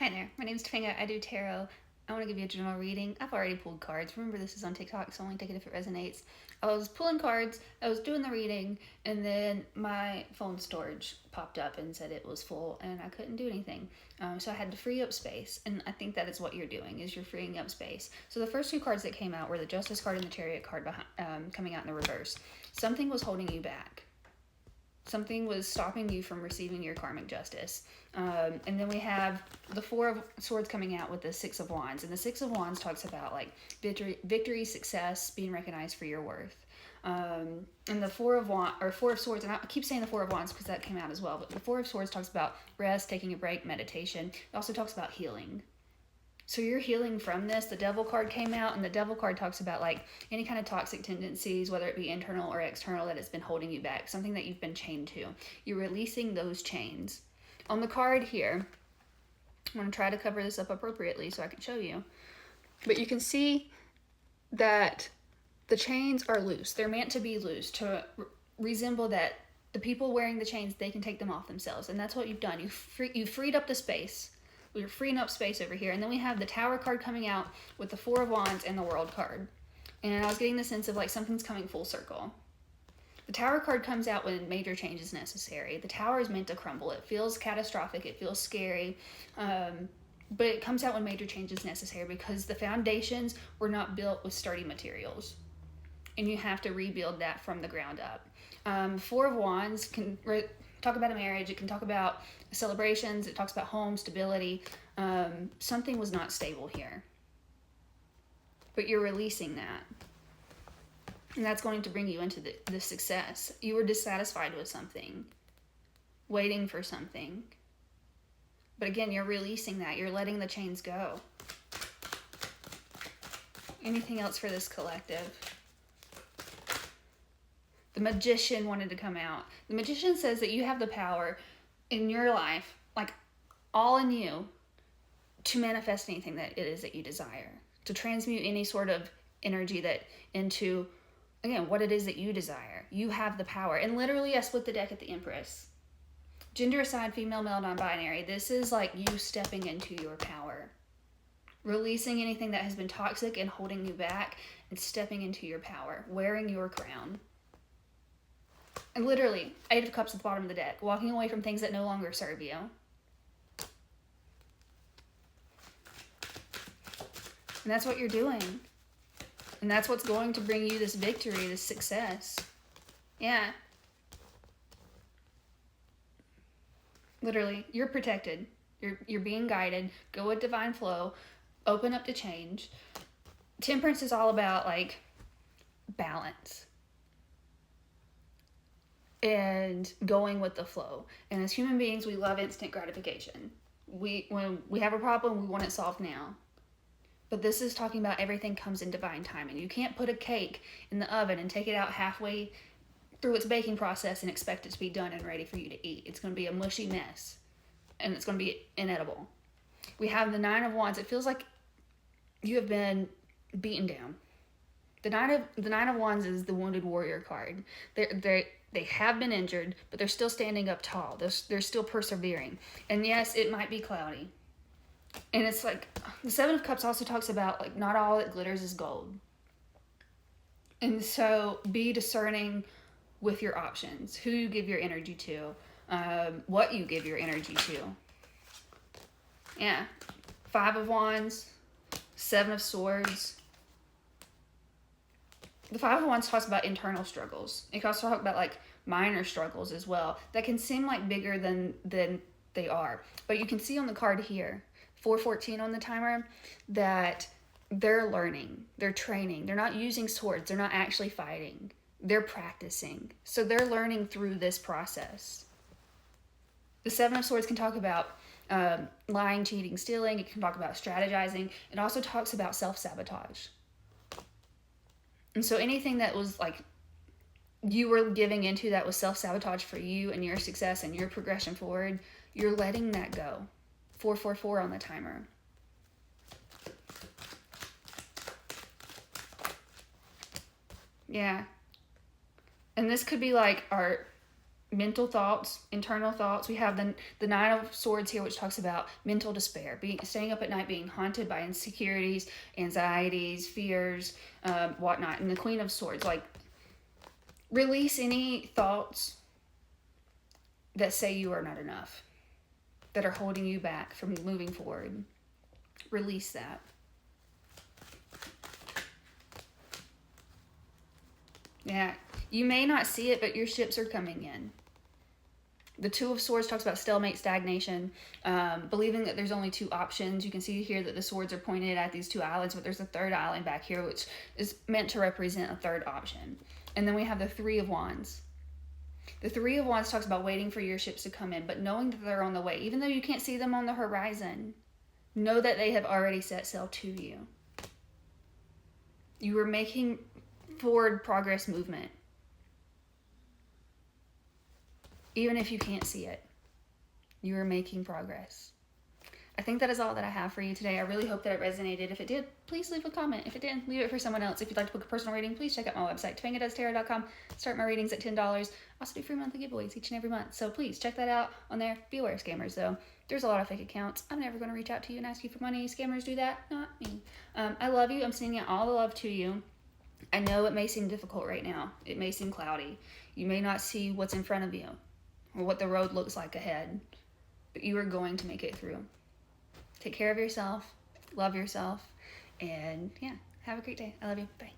Hi there, my name is Tapainga. I do tarot. I want to give you a general reading. I've already pulled cards. Remember, this is on TikTok, so only take it if it resonates. I was pulling cards, I was doing the reading, and then my phone storage popped up and said it was full, and I couldn't do anything. So I had to free up space, and I think that is what you're doing, is you're freeing up space. So the first two cards that came out were the Justice card and the Chariot card coming out in the reverse. Something was holding you back. Something was stopping you from receiving your karmic justice. And then we have the Four of Swords coming out with the Six of Wands. And the Six of Wands talks about like victory, success, being recognized for your worth. And the Four of Swords, and I keep saying the Four of Wands because that came out as well, but the Four of Swords talks about rest, taking a break, meditation. It also talks about healing. So you're healing from this. The Devil card came out, and the Devil card talks about like any kind of toxic tendencies, whether it be internal or external, that has been holding you back, something that you've been chained to. You're releasing those chains. On the card here, I'm going to try to cover this up appropriately so I can show you. But you can see that the chains are loose. They're meant to be loose to resemble that the people wearing the chains, they can take them off themselves. And that's what you've done. You've freed up the space. We're freeing up space over here. And then we have the Tower card coming out with the Four of Wands and the World card. And I was getting the sense of like something's coming full circle. The Tower card comes out when major change is necessary. The Tower is meant to crumble. It feels catastrophic. It feels scary. But it comes out when major change is necessary because the foundations were not built with sturdy materials. And you have to rebuild that from the ground up. Four of Wands can talk about a marriage. It can talk about celebrations. It talks about home, stability. Something was not stable here. But you're releasing that. And that's going to bring you into the success. You were dissatisfied with something, waiting for something. But again, you're releasing that. You're letting the chains go. Anything else for this collective? The Magician wanted to come out. The Magician says that you have the power in your life, like all in you, to manifest anything that it is that you desire. To transmute any sort of energy that into, again, what it is that you desire. You have the power. And literally, I split the deck at the Empress. Gender aside, female, male, non-binary. This is like you stepping into your power. Releasing anything that has been toxic and holding you back and stepping into your power. Wearing your crown. And literally, Eight of Cups at the bottom of the deck. Walking away from things that no longer serve you. And that's what you're doing. And that's what's going to bring you this victory, this success. Yeah. Literally, you're protected. You're being guided. Go with divine flow. Open up to change. Temperance is all about like balance. And going with the flow. And as human beings, we love instant gratification. When we have a problem, we want it solved now. But this is talking about everything comes in divine timing. You can't put a cake in the oven and take it out halfway through its baking process and expect it to be done and ready for you to eat. It's going to be a mushy mess. And it's going to be inedible. We have the Nine of Wands. It feels like you have been beaten down. The Nine of Wands is the Wounded Warrior card. They have been injured, but they're still standing up tall. They're still persevering. And yes, it might be cloudy. And it's like, the Seven of Cups also talks about, like, not all that glitters is gold. And so, be discerning with your options. Who you give your energy to. What you give your energy to. Yeah. Five of Wands. Seven of Swords. The Five of Wands talks about internal struggles. It can also talk about, like, minor struggles as well. That can seem, like, bigger than they are. But you can see on the card here, 4:14 on the timer, that they're learning, they're training, they're not using swords, they're not actually fighting, they're practicing. So they're learning through this process. The Seven of Swords can talk about lying, cheating, stealing. It can talk about strategizing. It also talks about self-sabotage. And so anything that was like you were giving into that was self-sabotage for you and your success and your progression forward, you're letting that go. 4:44 on the timer. Yeah. And this could be like mental thoughts, internal thoughts. We have the Nine of Swords here, which talks about mental despair, staying up at night, being haunted by insecurities, anxieties, fears, whatnot. And the Queen of Swords, like, release any thoughts that say you are not enough, that are holding you back from moving forward. Release that. Yeah, you may not see it, but your ships are coming in. The Two of Swords talks about stalemate, stagnation, believing that there's only two options. You can see here that the swords are pointed at these two islands, but there's a third island back here, which is meant to represent a third option. And then we have the Three of Wands. The Three of Wands talks about waiting for your ships to come in, but knowing that they're on the way. Even though you can't see them on the horizon, know that they have already set sail to you. You are making forward progress movement. Even if you can't see it, you are making progress. I think that is all that I have for you today. I really hope that it resonated. If it did, please leave a comment. If it didn't, leave it for someone else. If you'd like to book a personal reading, please check out my website, tapaingadoestarot.com. Start my readings at $10. I also do free monthly giveaways each and every month. So please check that out on there. Be aware of scammers, though. There's a lot of fake accounts. I'm never going to reach out to you and ask you for money. Scammers do that, not me. I love you. I'm sending out all the love to you. I know it may seem difficult right now. It may seem cloudy. You may not see what's in front of you or what the road looks like ahead, but you are going to make it through. Take care of yourself, love yourself, and yeah, have a great day. I love you. Bye.